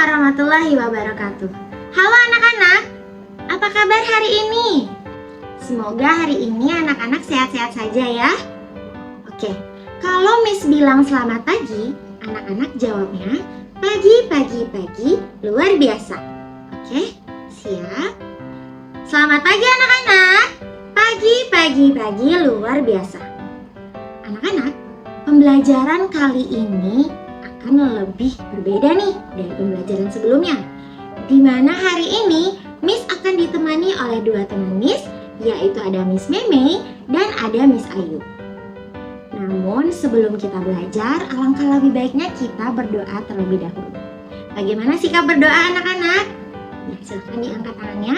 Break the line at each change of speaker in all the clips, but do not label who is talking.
warahmatullahi wabarakatuh. Halo anak-anak, apa kabar hari ini? Semoga hari ini anak-anak sehat-sehat saja ya. Oke, kalau Miss bilang selamat pagi, anak-anak jawabnya pagi, pagi, pagi, luar biasa. Oke, siap? Selamat pagi anak-anak. Pagi, pagi, pagi, luar biasa. Anak-anak, pembelajaran kali ini akan lebih berbeda nih dari pembelajaran sebelumnya. Di mana hari ini Miss akan ditemani oleh dua teman Miss, yaitu ada Miss Meme dan ada Miss Ayu. Namun sebelum kita belajar, alangkah lebih baiknya kita berdoa terlebih dahulu. Bagaimana sikap berdoa anak-anak? Ya, silahkan diangkat tangannya.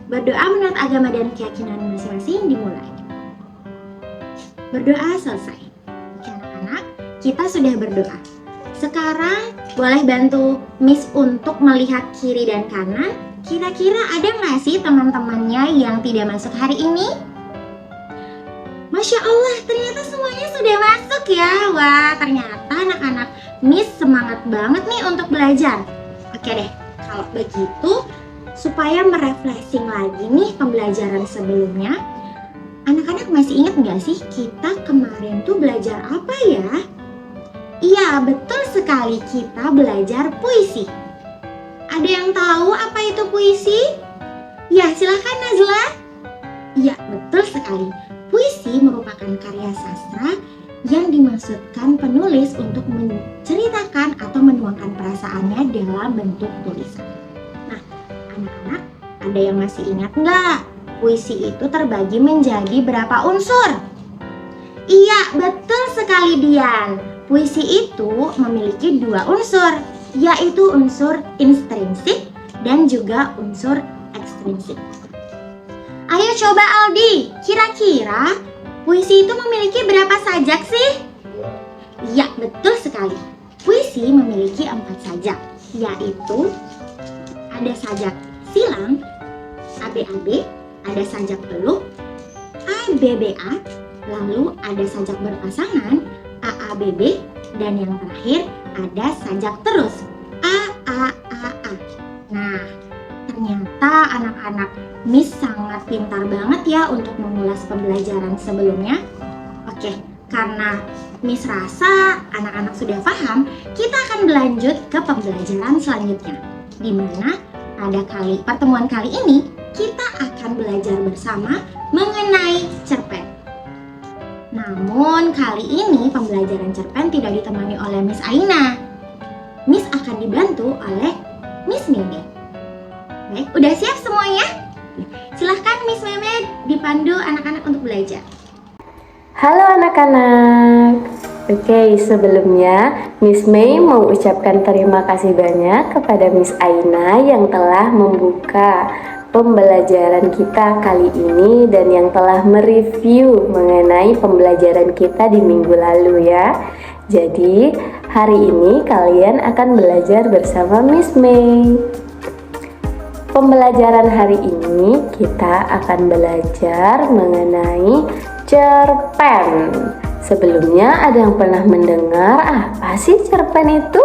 Berdoa menurut agama dan keyakinan masing-masing dimulai. Berdoa selesai. Oke anak-anak, kita sudah berdoa. Sekarang boleh bantu Miss untuk melihat kiri dan kanan. Kira-kira ada nggak sih teman-temannya yang tidak masuk hari ini? Masya Allah, ternyata semuanya sudah masuk ya. Wah, ternyata anak-anak Miss semangat banget nih untuk belajar. Oke deh, kalau begitu supaya merefreshing lagi nih pembelajaran sebelumnya. Anak-anak masih ingat nggak sih kita kemarin tuh belajar apa ya? Iya, betul sekali, kita belajar puisi. Ada yang tahu apa itu puisi? Ya, silahkan Nazla. Iya, betul sekali. Puisi merupakan karya sastra yang dimaksudkan penulis untuk menceritakan atau menuangkan perasaannya dalam bentuk tulisan. Nah, anak-anak, ada yang masih ingat nggak? Puisi itu terbagi menjadi berapa unsur? Iya, betul sekali Dian. Puisi itu memiliki dua unsur, yaitu unsur intrinsik dan juga unsur ekstrinsik. Ayo coba Aldi, kira-kira puisi itu memiliki berapa sajak sih? Ya, betul sekali. Puisi memiliki 4 sajak, yaitu ada sajak silang, ABAB, ada sajak peluk, ABBA, lalu ada sajak berpasangan, AABB, dan yang terakhir ada sajak terus, AAAA. Nah, ternyata anak-anak Miss sangat pintar banget ya untuk mengulas pembelajaran sebelumnya. Oke, karena Miss rasa anak-anak sudah paham, kita akan berlanjut ke pembelajaran selanjutnya. Di mana pada pertemuan kali ini kita akan belajar bersama mengenai cerpen. Namun kali ini pembelajaran cerpen tidak ditemani oleh Miss Aina. Miss akan dibantu oleh Miss Meme. Baik, udah siap semuanya? Silahkan Miss Meme dipandu anak-anak untuk belajar.
Halo anak-anak. Oke, sebelumnya Miss Mei mau ucapkan terima kasih banyak kepada Miss Aina yang telah membuka pembelajaran kita kali ini dan yang telah mereview mengenai pembelajaran kita di minggu lalu ya. Jadi hari ini kalian akan belajar bersama Miss Mei. Pembelajaran hari ini kita akan belajar mengenai cerpen. Sebelumnya ada yang pernah mendengar apa sih cerpen itu?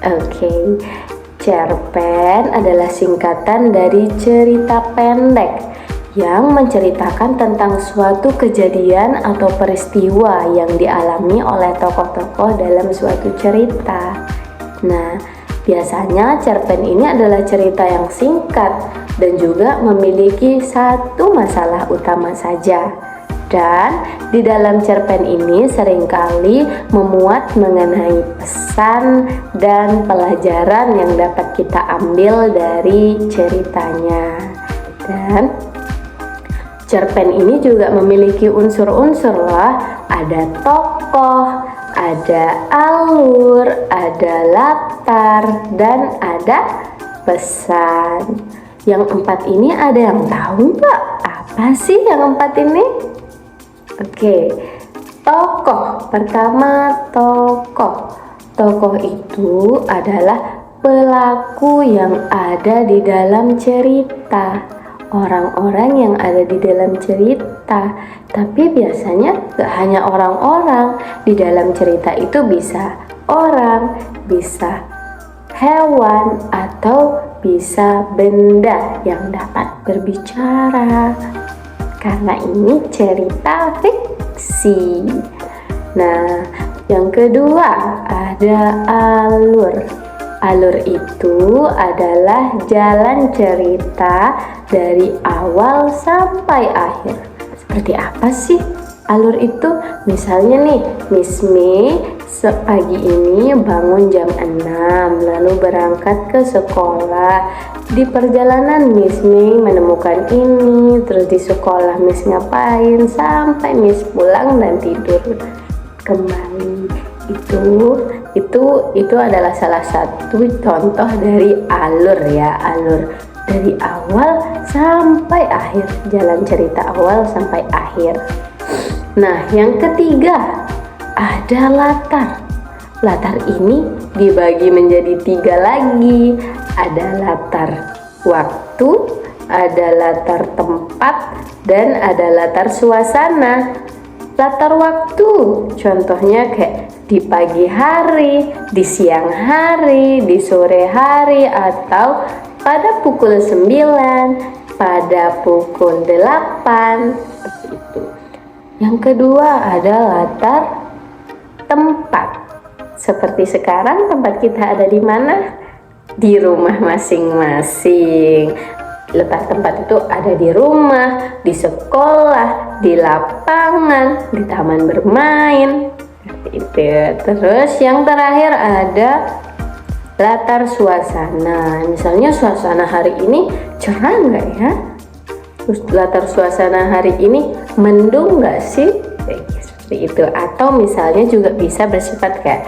Oke. Cerpen adalah singkatan dari cerita pendek yang menceritakan tentang suatu kejadian atau peristiwa yang dialami oleh tokoh-tokoh dalam suatu cerita. Nah, biasanya cerpen ini adalah cerita yang singkat dan juga memiliki satu masalah utama saja. Dan di dalam cerpen ini seringkali memuat mengenai pesan dan pelajaran yang dapat kita ambil dari ceritanya. Dan cerpen ini juga memiliki unsur-unsur lah. Ada tokoh, ada alur, ada latar, dan ada pesan. Yang 4 ini ada yang tahu nggak? Apa sih yang 4 ini? Oke, tokoh. Pertama, tokoh. Tokoh itu adalah pelaku yang ada di dalam cerita. Orang-orang yang ada di dalam cerita. Tapi biasanya gak hanya orang-orang. Di dalam cerita itu bisa orang, bisa hewan atau bisa benda yang dapat berbicara. Karena ini cerita fiksi. Nah, yang kedua ada alur. Alur itu adalah jalan cerita dari awal sampai akhir. Seperti apa sih alur itu? Misalnya nih, Miss May pagi ini bangun jam 6 lalu berangkat ke sekolah. Di perjalanan Miss May menemukan ini, terus di sekolah Miss ngapain sampai Miss pulang dan tidur kembali. Itu adalah salah satu contoh dari alur ya, alur dari awal sampai akhir, jalan cerita awal sampai akhir. Nah, yang ketiga ada latar. Latar ini dibagi menjadi 3 lagi. Ada latar waktu, ada latar tempat, dan ada latar suasana. Latar waktu contohnya kayak di pagi hari, di siang hari, di sore hari, atau pada pukul 9, pada pukul 8, seperti itu. Yang kedua ada latar tempat. Seperti sekarang tempat kita ada di mana? Di rumah masing-masing. Latar tempat itu ada di rumah, di sekolah, di lapangan, di taman bermain. Seperti itu. Terus yang terakhir ada latar suasana. Misalnya suasana hari ini cerah nggak ya? Terus latar suasana hari ini mendung nggak sih? Seperti itu. Atau misalnya juga bisa bersifat kayak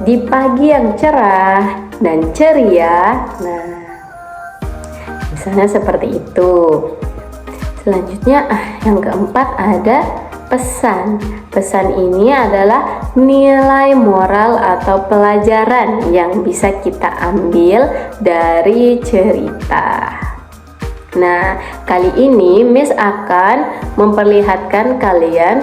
di pagi yang cerah dan ceria. Nah, misalnya seperti itu. Selanjutnya yang keempat ada pesan. Pesan ini adalah nilai moral atau pelajaran yang bisa kita ambil dari cerita. Nah, kali ini Miss akan memperlihatkan kalian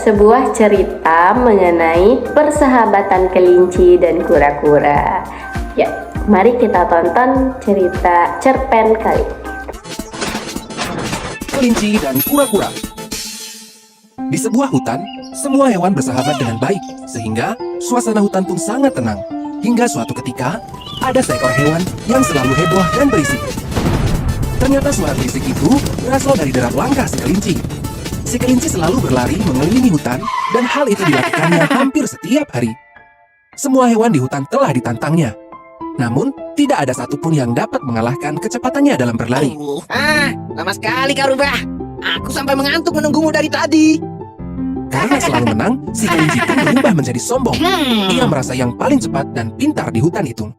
sebuah cerita mengenai persahabatan kelinci dan kura-kura. Ya, mari kita tonton cerita cerpen kali ini.
Kelinci dan kura-kura. Di sebuah hutan, semua hewan bersahabat dengan baik, sehingga suasana hutan pun sangat tenang. Hingga suatu ketika, ada seekor hewan yang selalu heboh dan berisik. Ternyata suara berisik itu berasal dari derap langkah si kelinci. Si kelinci selalu berlari mengelilingi hutan, dan hal itu dilakukannya hampir setiap hari. Semua hewan di hutan telah ditantangnya. Namun, tidak ada satupun yang dapat mengalahkan kecepatannya dalam berlari.
Lama sekali kau rubah. Aku sampai mengantuk menunggumu dari tadi.
Karena selalu menang, si kelinci pun berubah menjadi sombong. Ia merasa yang paling cepat dan pintar di hutan itu.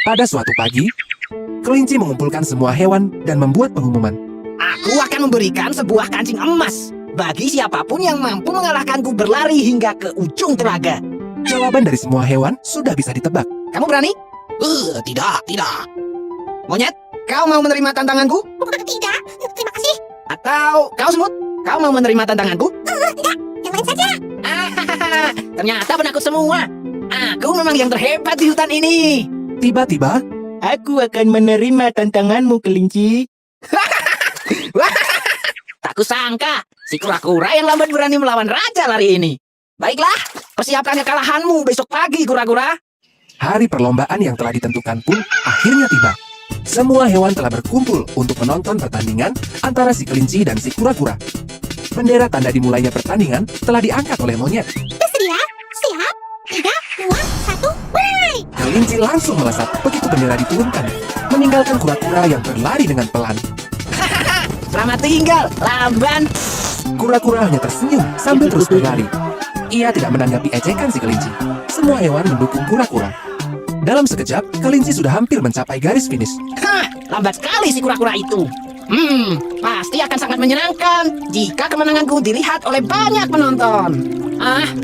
Pada suatu pagi, kelinci mengumpulkan semua hewan dan membuat pengumuman.
Aku akan memberikan sebuah kancing emas bagi siapapun yang mampu mengalahkanku berlari hingga ke ujung telaga.
Jawaban dari semua hewan sudah bisa ditebak.
Kamu berani? Tidak. Monyet, kau mau menerima tantanganku?
Tidak, terima kasih.
Atau kau semut, kau mau menerima tantanganku?
Tidak, yang lain saja.
Ternyata penakut semua. Aku memang yang terhebat di hutan ini.
Tiba-tiba,
Aku akan menerima tantanganmu, kelinci.
Tak kusangka, si kura-kura yang lambat berani melawan raja lari ini. Baiklah, persiapkan kekalahanmu besok pagi, kura-kura.
hari perlombaan yang telah ditentukan pun akhirnya tiba. Semua hewan telah berkumpul untuk menonton pertandingan antara si kelinci dan si kura-kura. Bendera tanda dimulainya pertandingan telah diangkat oleh monyet.
Bersedia? Siap? 3, 2, 1, mulai!
Kelinci langsung melesat begitu bendera diturunkan, meninggalkan kura-kura yang berlari dengan pelan.
Selamat tinggal, lamban.
Kura-kura hanya tersenyum sambil terus berlari. Ia tidak menanggapi ejekan si kelinci. Semua hewan mendukung kura-kura. Dalam sekejap, kelinci sudah hampir mencapai garis finish.
Lambat sekali si kura-kura itu. Pasti akan sangat menyenangkan jika kemenanganku dilihat oleh banyak penonton.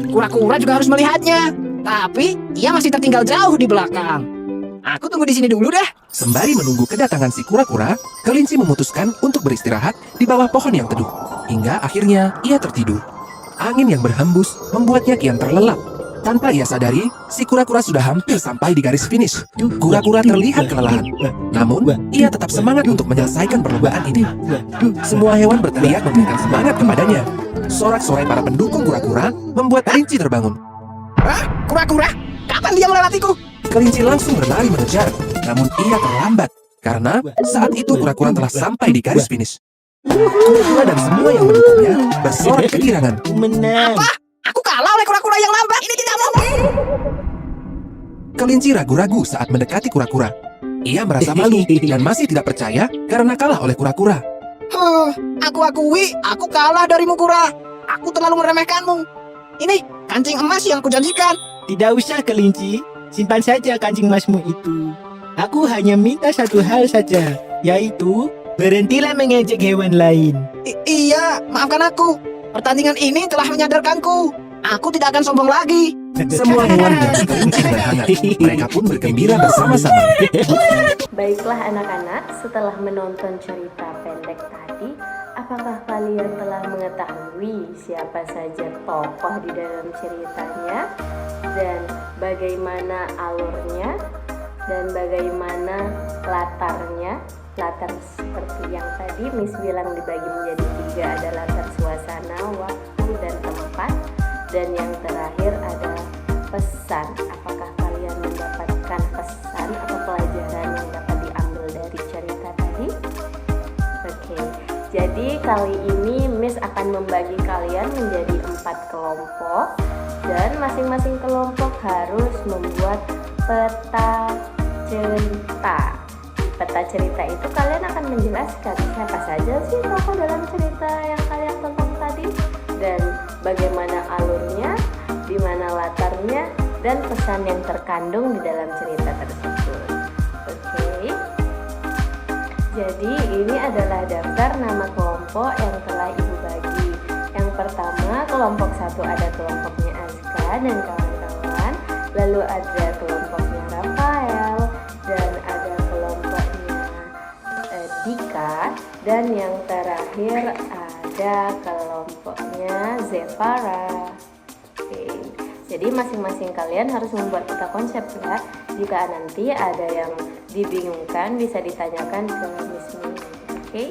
Kura-kura juga harus melihatnya. Tapi ia masih tertinggal jauh di belakang. Aku tunggu di sini dulu deh.
Sembari menunggu kedatangan si kura-kura, kelinci memutuskan untuk beristirahat di bawah pohon yang teduh. Hingga akhirnya ia tertidur. Angin yang berhembus membuatnya kian terlelap. Tanpa ia sadari, si kura-kura sudah hampir sampai di garis finish. Kura-kura terlihat kelelahan. Namun, ia tetap semangat untuk menyelesaikan perlombaan ini. Semua hewan berteriak memberikan semangat kepadanya. Sorak-sorai para pendukung kura-kura membuat kelinci terbangun.
Ah, kura-kura, kapan dia melewatiku?
Kelinci langsung berlari mengejar, namun ia terlambat. Karena saat itu kura-kura telah sampai di garis finish. Kura-kura dan semua yang mendukungnya bersorak kegirangan.
Menang.
Apa? Aku kalah oleh kura-kura yang lambat. Ini tidak mungkin.
Kelinci ragu-ragu saat mendekati kura-kura. Ia merasa malu dan masih tidak percaya karena kalah oleh kura-kura.
Aku akui, aku kalah darimu kura. Aku terlalu meremehkanmu. Ini kancing emas yang kujanjikan.
Tidak usah kelinci, simpan saja kancing emasmu itu. Aku hanya minta satu hal saja, yaitu berhentilah mengejek hewan lain.
Iya, maafkan aku. Pertandingan ini telah menyadarkanku. Aku tidak akan sombong lagi.
Semua hewan menyambut kelinci dengan hangat. Mereka pun bergembira bersama-sama.
Baiklah anak-anak, setelah menonton cerita pendek tadi, apakah kalian telah mengetahui siapa saja tokoh di dalam ceritanya dan bagaimana alurnya dan bagaimana latarnya? Latar seperti yang tadi Miss bilang dibagi menjadi 3, ada latar suasana, waktu, dan tempat, dan yang terakhir ada pesan. Apakah kalian mendapatkan pesan atau pelajaran yang dapat diambil dari cerita tadi? Oke, jadi kali ini Miss akan membagi kalian menjadi 4 kelompok, dan masing-masing kelompok harus membuat peta cerita. Peta cerita itu kalian akan menjelaskan siapa saja sih tokoh dalam cerita yang kalian tonton tadi dan bagaimana alurnya, di mana latarnya, dan pesan yang terkandung di dalam cerita tersebut. Oke. Jadi ini adalah daftar nama kelompok yang telah Ibu bagi. Yang pertama, kelompok 1 ada kelompoknya Azka dan kawan-kawan, lalu ada kelompoknya Rafael, dan ada kelompoknya Dika, dan yang terakhir ada kelompoknya Zevara. Oke, jadi masing-masing kalian harus membuat peta konsep ya. Jika nanti ada yang dibingungkan bisa ditanyakan ke Miss Mimi. Oke.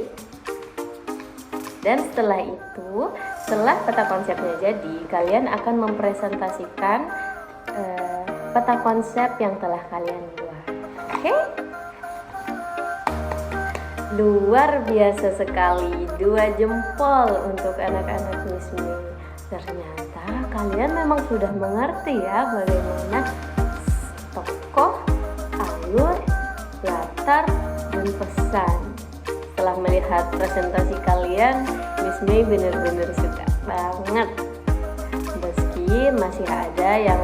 Dan setelah itu, setelah peta konsepnya jadi, kalian akan mempresentasikan peta konsep yang telah kalian buat. Oke? Luar biasa sekali, 2 jempol untuk anak-anak Miss Mei. Ternyata kalian memang sudah mengerti ya bagaimana tokoh, alur, latar, dan pesan. Setelah melihat presentasi kalian, Miss Mei benar-benar suka banget. Meski masih ada yang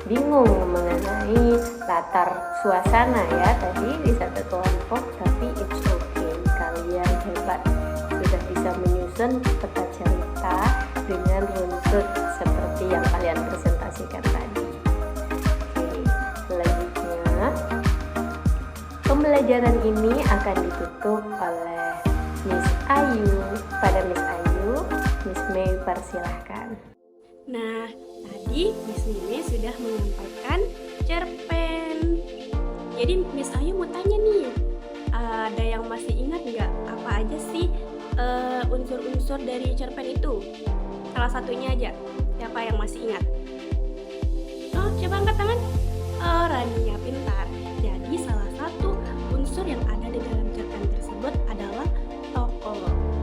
bingung mengenai latar suasana ya tadi di satu kelompok, tapi it's okay, kalian hebat, sudah bisa menyusun peta cerita dengan runtut seperti yang kalian presentasikan tadi. Oke, selanjutnya pembelajaran ini akan ditutup oleh Miss Ayu. Pada Miss Ayu, Miss Mei persilahkan.
Nah, tadi Miss Mimi sudah menyampaikan cerpen. Jadi Miss Ayu mau tanya nih, ada yang masih ingat nggak apa aja sih unsur-unsur dari cerpen itu? Salah satunya aja, siapa yang masih ingat? Oh, coba angkat tangan. Oh, Rania pintar. Jadi salah satu unsur yang ada di dalam cerpen tersebut adalah tokoh.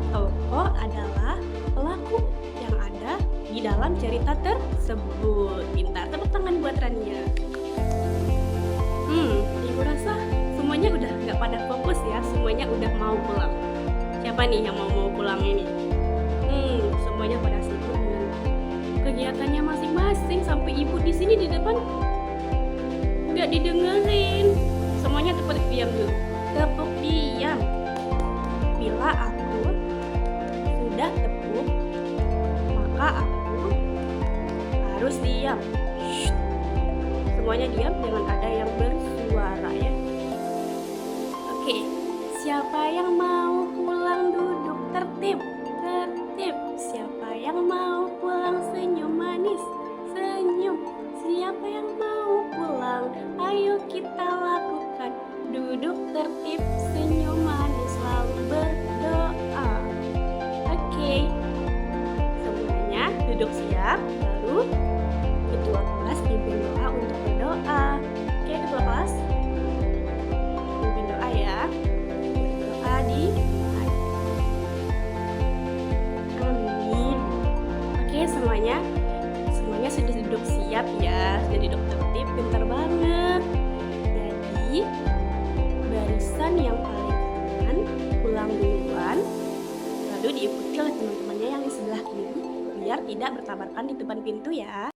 Tokoh adalah pelaku yang ada di dalam cerita tersebut. Pintar, tepuk tangan buat Rania. Ibu rasa semuanya udah nggak pada fokus ya, semuanya udah mau pulang. Siapa nih yang mau pulang ini? Semuanya pada sibuk dengan kegiatannya masing-masing, sampai ibu di sini di depan nggak didengerin. Semuanya tepuk diam dulu. Tepuk diam. Bila aku sudah tepuk, maka aku harus diam. Shh. Semuanya diam, jangan ada yang bersuara ya. Oke, siapa yang mau pulang duduk tertib? Tertib. Siapa yang mau pulang senyum manis? ketua kelas pimpin doa untuk berdoa. Oke, ketua kelas, pimpin doa ya. Doa di amin. Oke, semuanya sudah duduk siap ya, sudah duduk tertib, pintar banget. Jadi barisan yang paling kanan pulang duluan, lalu diikuti oleh teman-temannya yang di sebelah kiri biar tidak bertabrakan di depan pintu ya.